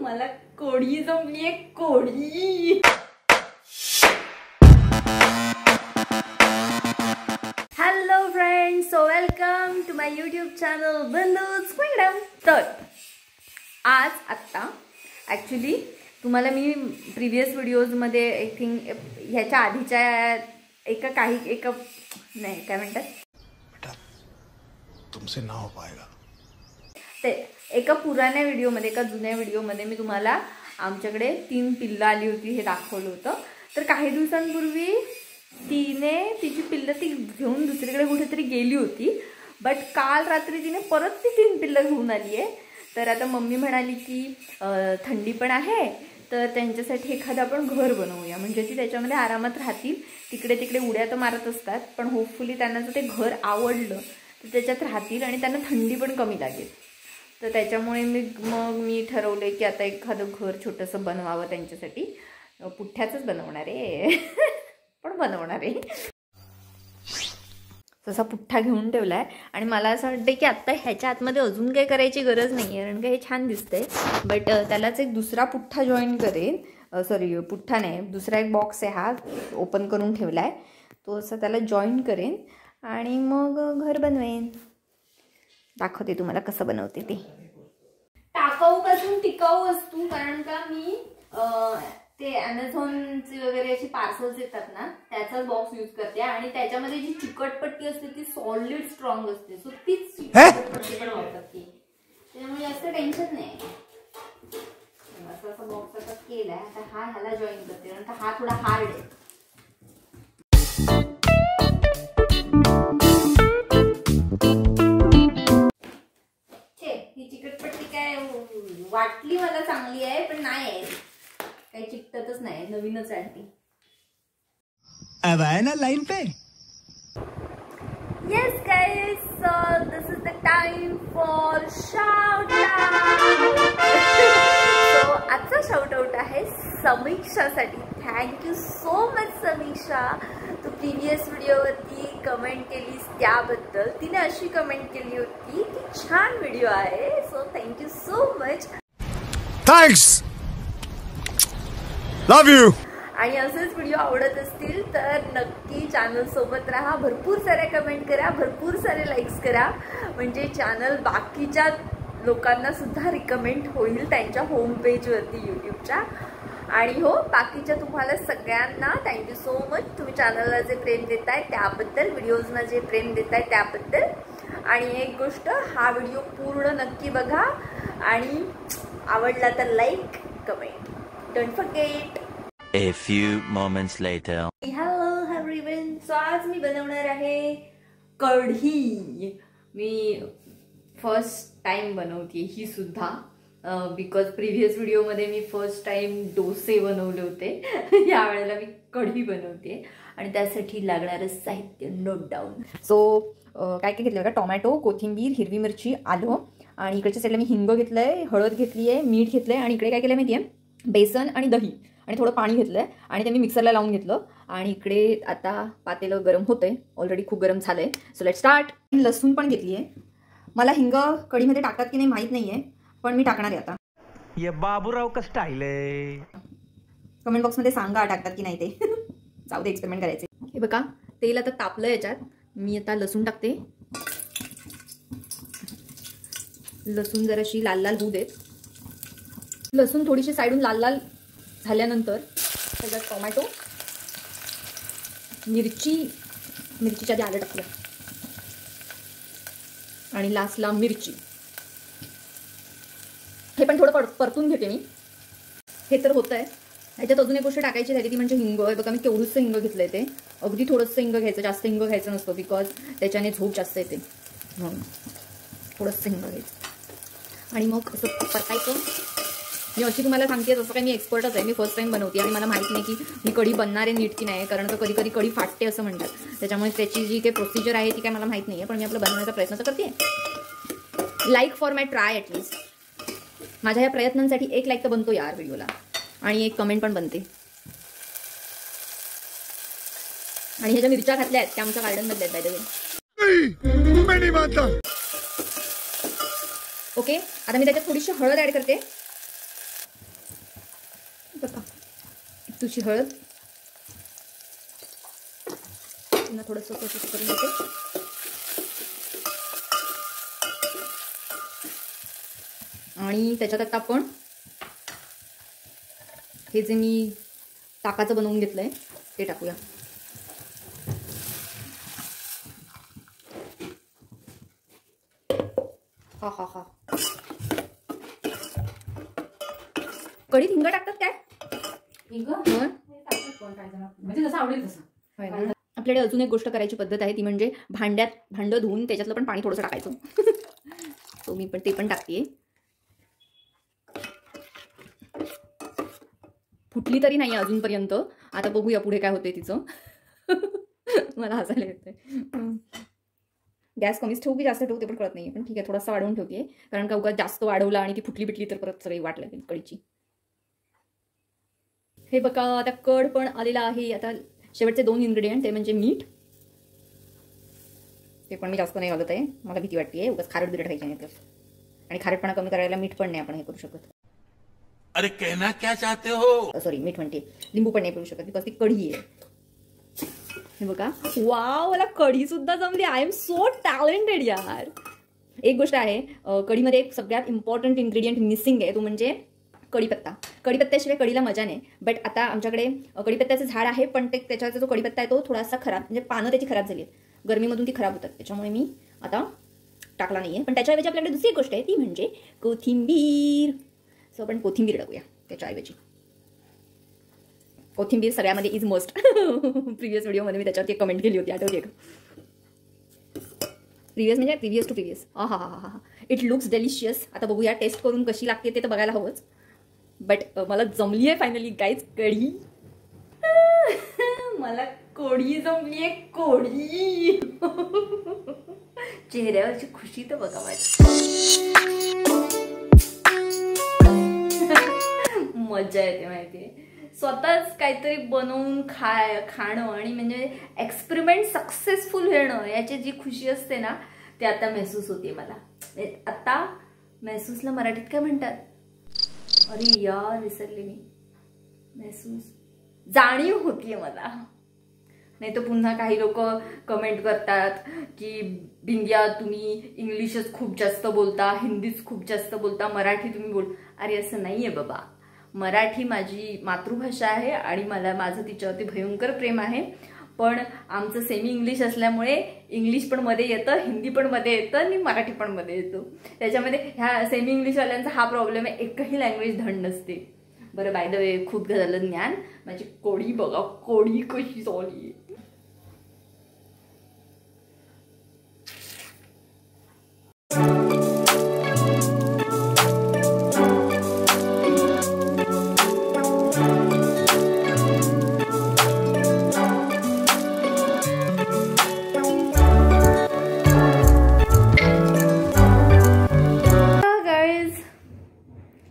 मला कोडी जमलीये, कोडी. Hello friends, so welcome to my YouTube channel Bandhu's kingdom. तर आज आत्ता ॲक्च्युली तुम्हाला मी प्रिव्हियस व्हिडिओजमध्ये आय थिंक ह्याच्या आधीच्या एका नाही काय म्हणतात, बेटा तुमसे ना हो पाएगा, ते एका पुराण्या व्हिडिओमध्ये, एका जुन्या व्हिडिओमध्ये मी तुम्हाला आमच्याकडे 3 पिल्लं आली होती हे दाखवलं होतं. तर काही दिवसांपूर्वी तिची पिल्लं ती घेऊन दुसरीकडे कुठेतरी गेली होती. बट काल रात्री तिने परत ती 3 पिल्लं घेऊन आली आहे. तर आता मम्मी म्हणाली की थंडी पण आहे तर त्यांच्यासाठी एखादं आपण घर बनवूया, म्हणजे ती त्याच्यामध्ये आरामात राहतील. तिकडे तिकडे उड्या तर मारत असतात पण होपफुली त्यांना जर ते घर आवडलं तर त्याच्यात राहतील आणि त्यांना थंडी पण कमी लागेल. तर त्याच्यामुळे मी ठरवलं की आता एखादं घर छोटंसं बनवावं त्यांच्यासाठी. पुठ्ठ्याचंच बनवणार आहे पण बनवणार आहे. तसा पुठ्ठा घेऊन ठेवला आहे आणि मला असं वाटतं की आत्ता ह्याच्या आतमध्ये अजून काही करायची गरज नाही आहे, कारण का हे छान दिसतंय. बट त्यालाच एक दुसरा पुठ्ठा जॉईन करेन. सॉरी, पुठ्ठा नाही, दुसरा एक बॉक्स आहे हा ओपन करून ठेवला आहे, तो असं त्याला जॉईन करेन आणि मग घर बनवेन. दाखवते तुम्हाला कसं बनवते ते. टाकाऊपासून टिकाऊ वस्तू, कारण का मी ते ॲमेझॉनचे वगैरे असे पार्सल्स येतात ना त्याचाच बॉक्स यूज करते आणि त्याच्यामध्ये जी चिकटपट्टी असते ती सॉलिड स्ट्रॉंग असते. सो तीच चिकटपट्टी पण वापरते, त्यामुळे जास्त टेन्शन नाही. असं बॉक्स आता केलाय. आता ह्याला जॉईन करते, कारण हा थोडा हार्ड आहे. ही चिकटपट्टी काय वाटली मला चांगली आहे पण नाही आहे, काही चिकटतच नाही, नवीनच आहे ती. अब आए ना line pay. Yes guys, so this is the time for shout out. So आजचा शाउट आउट आहे समीक्षासाठी. थँक्यू सो मच समीक्षा, तू प्रिव्हियस व्हिडिओवरती कमेंट केलीस त्याबद्दल. तिने अशी कमेंट केली होती की छान व्हिडिओ आहे, so thank you so much. Thanks, love you. आणि असेच व्हिडिओ आवडत असतील तर नक्की चॅनल सोबत राहा. भरपूर साऱ्या कमेंट करा, भरपूर सारे लाईक्स करा, म्हणजे चॅनल बाकीच्या लोकांना सुद्धा रिकमेंड होईल त्यांच्या होम पेजवरती यूट्यूबच्या. आणि हो, बाकीच्या तुम्हाला सगळ्यांना थँक्यू सो मच. तुम्ही चॅनलला जे प्रेम देताय त्याबद्दल, व्हिडिओजना जे प्रेम देताय त्याबद्दल. आणि एक गोष्ट, हा व्हिडिओ पूर्ण नक्की बघा आणि आवडला तर like, comment, don't forget. A few moments later. Hello everyone. So आज मी बनवणार आहे कढी. मी फर्स्ट टाइम बनवते ही सुद्धा, बिकॉज प्रिव्हियस व्हिडिओमध्ये मी फर्स्ट टाइम डोसे बनवले होते. यावेळेला मी कढी बनवते आणि त्यासाठी लागणारं साहित्य नोट डाऊन. सो काय काय घेतलं बघा, टोमॅटो, कोथिंबीर, हिरवी मिरची, आलं, आणि इकडच्या साईडला मी हिंग घेतलंय, हळद घेतली आहे, मीठ घेतलंय, आणि इकडे काय केलं माहिती आहे, बेसन आणि दही आणि थोडं पाणी घेतलंय आणि ते मी मिक्सरला लावून घेतलं. आणि इकडे आता पातेलं गरम होतंय, ऑलरेडी खूप गरम झालंय. So let start. लसूण पण घेतली आहे. मला हिंग कढीमध्ये टाकतात की नाही माहीत नाहीये, पण मी टाकणार आहे आता. ये बाबूराव का स्टाईल आहे. कमेंट बॉक्समध्ये सांगा टाकतात की नाही ते. जाऊ दे, एक्सपेरिमेंट करायचे. हे बघा, तेल आता तापलं याच्यात. मी आता लसूण टाकते. लसूण जराशी लाल लाल होऊ देत. लसूण थोडीशी साईडून लाल लाल झाल्यानंतर त्याच्यात टोमॅटो, मिरचीच्या आधी आलं टाकलं आणि लास्टला मिरची. हे पण थोडं परतून घेते मी. हे तर होतं आहे. ह्याच्यात अजून एक गोष्ट टाकायची झाली ती म्हणजे हिंग. बघा, मी केवढंसं हिंग घेतलं आहे. ते अगदी थोडंसं हिंग घ्यायचं, जास्त हिंग घ्यायचं नसतं, बिकॉज त्याच्याने झोप जास्त येते, म्हणून थोडंसं हिंग घ्यायचं आणि मग असं परतायचं. मी अशी तुम्हाला सांगते, तसं काही मी एक्सपर्टच आहे, मी फर्स्ट टाइम बनवते आणि मला माहीत नाही की ही कढी बनणार आहे नीट की नाही, कारण कधी कधी कढी फाटते असं म्हणतात. त्याच्यामुळे त्याची जी काही प्रोसिजर आहे ती काय मला माहीत नाही आहे, पण मी आपलं बनवण्याचा प्रयत्न तर करते. Like for my try at least. माझ्या या प्रयत्नांसाठी एक लाईक तर बनतो यार व्हिडिओला, आणि एक कमेंट पण बनते. आणि ह्या ज्या मिरच्या घातल्या आहेत त्या आमच्या गार्डनमधल्या आहेत बाय द वे. ओके, आता मी त्याच्यात थोडीशी हळद ॲड करते. तुझी हळद पुन्हा थोडंसं प्रोसेस करून घेते. आणि त्याच्यात आता आपण हे जे मी ताकाचं बनवून घेतलंय ते टाकूया. हा हा हा. कढीत हिंग टाकतात काय? हिंग म्हणजे जसं आवडेल तसं. आपल्याकडे अजून एक गोष्ट करायची पद्धत आहे ती म्हणजे भांडं धुवून त्याच्यातलं पण पाणी थोडंसं टाकायचं. तो मी पण ते पण टाकते. फुटली तरी नाही अजूनपर्यंत. आता बघूया पुढे काय होते तिचं. मला हसायला येतंय. गॅस कमीच ठेवू की जास्त ठेवू ते पण कळत नाही. पण ठीक आहे, थोडासा वाढवून ठेवते कारण का उगाच जास्त वाढवला आणि ती फुटली बिटली तर परत सगळी वाट लागेल कढीची. हे बघा आता कढ पण आलेला आहे. आता शेवटचे 2 इन्ग्रेडियंट ते म्हणजे मीठ. ते पण मी जास्त नाही घालत आहे, मला भीती वाटते उगाच खारट बिरट व्हायची नाही तर. आणि खारटपणा कमी करायला मीठ पण नाही आपण हे करू शकत. अरे कहना क्या चाहते हो? सॉरी, मीठ म्हणते, लिंबू पण नाही करू शकत बिकॉज ती कढी आहे. हे बघा, वाव, मला कढी सुद्धा जमली. आय एम सो टॅलेंटेड यार. एक गोष्ट आहे, कढीमध्ये एक सगळ्यात इम्पॉर्टंट इन्ग्रेडियंट मिसिंग आहे, तो म्हणजे कढीपत्ता. कढीपत्त्याशिवाय कढीला मजा नाही. बट आता आमच्याकडे कढीपत्त्याचं झाड आहे, पण त्याच्याचा जो कढीपत्ता आहे तो थोडासा खराब, म्हणजे पानं त्याची खराब झाली आहेत. गरमीमधून ती खराब होतात, त्याच्यामुळे मी आता टाकला नाहीये. पण त्याच्याऐवजी आपल्याकडे दुसरी गोष्ट आहे ती म्हणजे कोथिंबीर. सो आपण कोथिंबीर टाकूया त्याच्याऐवजी. कोथिंबीर सगळ्यामध्ये इज मस्ट. प्रिव्हियस व्हिडिओमध्ये मी त्याच्यावरती एक कमेंट केली होती, आठवते का? Previous to previous. हा हा हा हा. It looks delicious. आता बघूया टेस्ट करून कशी लागते ते तर बघायला हवंच. बट मला जमली आहे फायनली गाईज कढी. मला कढी जमली आहे, कढी. चेहऱ्यावरची खुशी तर बघा माझी. मजा येते माहितीये. स्वतःच काहीतरी बनवून खाणं आणि म्हणजे एक्सपेरिमेंट सक्सेसफुल होणं याची जी खुशी असते ना, ते आता महसूस होते मला. आता महसूसला मराठीत काय म्हणतात? अरे यार, विसरले मी. महसूस, जाणीव होतीये मला. नाही तर पुन्हा काही लोक कमेंट करतात की बिंदिया तुम्ही इंग्लिशच खूप जास्त बोलता, हिंदीच खूप जास्त बोलता, मराठी तुम्ही बोल. अरे असं नाहीये बाबा. मराठी माझी मातृभाषा आहे आणि माझं तिच्यावरती भयंकर प्रेम आहे. पण आमचं सेमी इंग्लिश असल्यामुळे इंग्लिश पण मध्ये येतं, हिंदी पण मध्ये येतं आणि मराठी पण मध्ये येतं. त्याच्यामध्ये ह्या सेमी इंग्लिशवाल्यांचा हा प्रॉब्लेम आहे, एकही लँग्वेज धड नसते. बरं, बाय द वे, खूप झालं ज्ञान. माझी कढी बघा, कढी कशी झाली.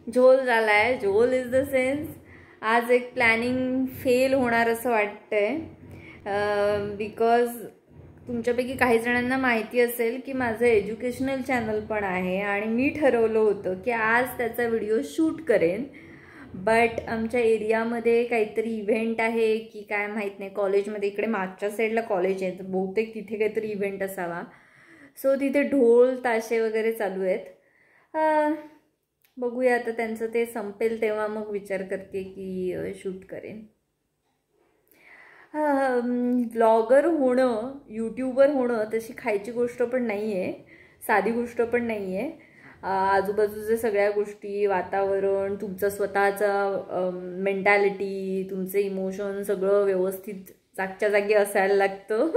झोल झालाय. झोल इज द सेन्स आज एक प्लॅनिंग फेल होणार असं वाटतंय. बिकॉज तुमच्यापैकी काही जणांना माहिती असेल की माझं एज्युकेशनल चॅनल पण आहे आणि मी ठरवलं होतं की आज त्याचा व्हिडिओ शूट करेन. बट आमच्या एरियामध्ये काहीतरी इव्हेंट आहे की काय माहीत नाही. कॉलेजमध्ये, इकडे मागच्या साईडला कॉलेज आहे, बहुतेक तिथे काहीतरी इव्हेंट असावा. सो तिथे ढोल ताशे वगैरे चालू आहेत. बघूया आता त्यांचं ते संपेल तेव्हा मग विचार करते की शूट करेन. ब्लॉगर होणं, यूट्यूबर होणं तशी खायची गोष्ट पण नाही आहे, साधी गोष्ट पण नाही आहे. आजूबाजूच्या सगळ्या गोष्टी, वातावरण, तुमचं स्वतःचा मेंटॅलिटी, तुमचे इमोशन सगळं व्यवस्थित जागच्या जागी असायला लागतं.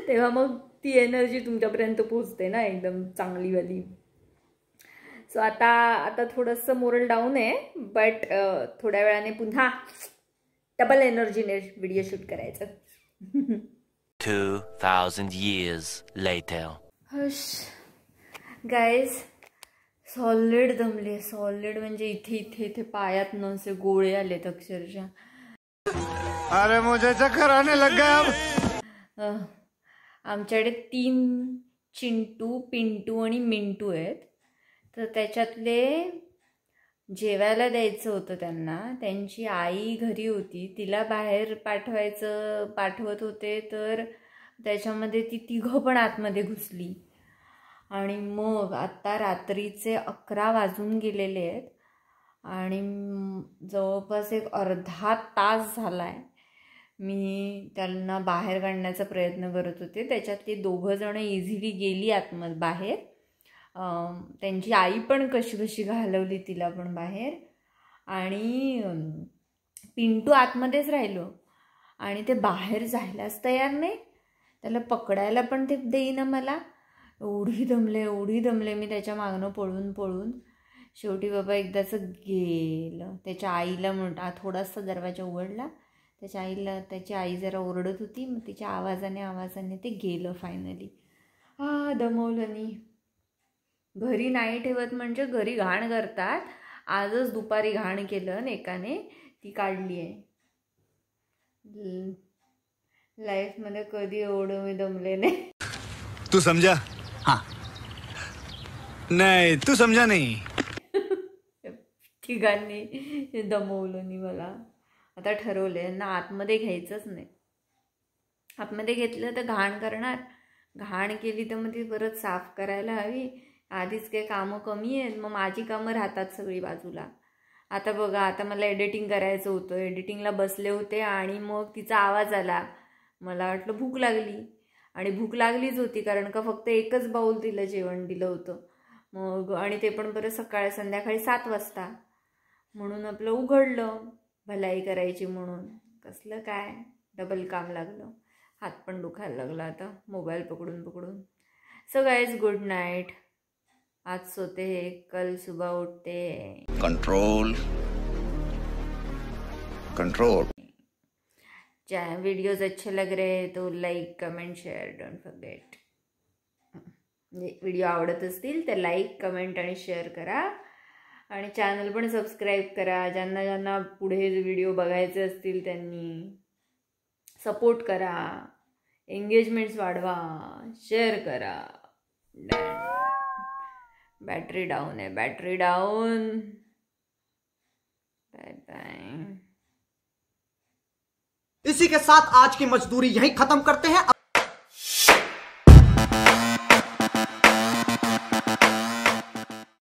तेव्हा मग ती एनर्जी तुमच्यापर्यंत पोहोचते ना एकदम चांगलीवाली. सो आता थोडंसं मोरल डाऊन आहे. बट थोड्या वेळाने पुन्हा डबल एनर्जीने व्हिडिओ शूट करायचं. 2000 years later. गाईज, सॉलिड दमले. सॉलिड म्हणजे इथे पायात नसे गोळे आलेत अक्षरशः. अरे मुझे चक्कर आने लग गया. आमच्याकडे 3 चिंटू, पिंटू आणि मिंटू आहेत. तर त्याच्यातले जेवायला द्यायचं होतं त्यांना. त्यांची आई घरी होती, तिला बाहेर पाठवत होते, तर त्याच्यामध्ये ती तिघं पण आतमध्ये घुसली. आणि मग आत्ता रात्रीचे 11 वाजून गेलेले आहेत आणि जवळपास एक अर्धा तास झाला आहे मी त्यांना बाहेर काढण्याचा प्रयत्न करत होते. त्याच्यात ते दोघं जण इझिली गेली आतमध्ये बाहेर. त्यांची आई पण कशी घालवली तिला पण बाहेर. आणि पिंटू आतमध्येच राहिलो आणि ते बाहेर जायलाच तयार नाही. त्याला पकडायला पण ते देईना मला. एवढी दमले मी त्याच्या मागनं पळून. शेवटी बाबा एकदाचं गेलं. त्याच्या आईला थोडासा दरवाजा उघडला. त्याची आई जरा ओरडत होती, मग तिच्या आवाजाने ते गेलं फायनली. दमवलं नाही. घरी नाही ठेवत म्हणजे घरी घाण करतात. आजच दुपारी घाण केलं आणि एकाने ती काढली आहे. लाईफमध्ये कधी एवढं मी दमले नाही. तू समझा? हाँ. नहीं तू समझा नहीं. ठिकाणी दमवलं नाही मला. आता ठरवलंय ना आतमध्ये घ्यायचंच नाही. आतमध्ये घेतलं तर घाण करणार. घाण केली तर मग ती परत साफ करायला हवी. आधीच काही कामं कमी आहेत, मग माझी कामं राहतात सगळी बाजूला. आता बघा, आता मला एडिटिंग करायचं होतं. एडिटिंगला बसले होते आणि मग तिचा आवाज आला. मला वाटलं भूक लागली आणि भूक लागलीच होती, कारण का फक्त एकच बाऊल तिला जेवण दिलं होतं. मग आणि ते पण परत संध्याकाळी 7 वाजता. म्हणून आपलं उघडलं भलाई करायची म्हणून. कसलं काय डबल काम लागलं. हात पण दुखायला लागला आता मोबाईल पकडून. So guys, good Knight. आज सोते हैं, कल सुबह उठते हैं. कंट्रोल. वीडियोज अच्छे लग रहे हैं तो like, comment, share, don't forget. Video आवडत असतील तर लाईक, कमेंट आणि शेअर करा. आणि चॅनल पण सबस्क्राईब करा. ज्यांना पुढे व्हिडिओ बघायचे असतील त्यांनी सपोर्ट करा. एंगेजमेंट्स वाढवा. शेअर करा. बॅटरी डाऊन आहे. Bye bye. इसी के साथ आज की मजदूरी यहीं खत्म करते हैं.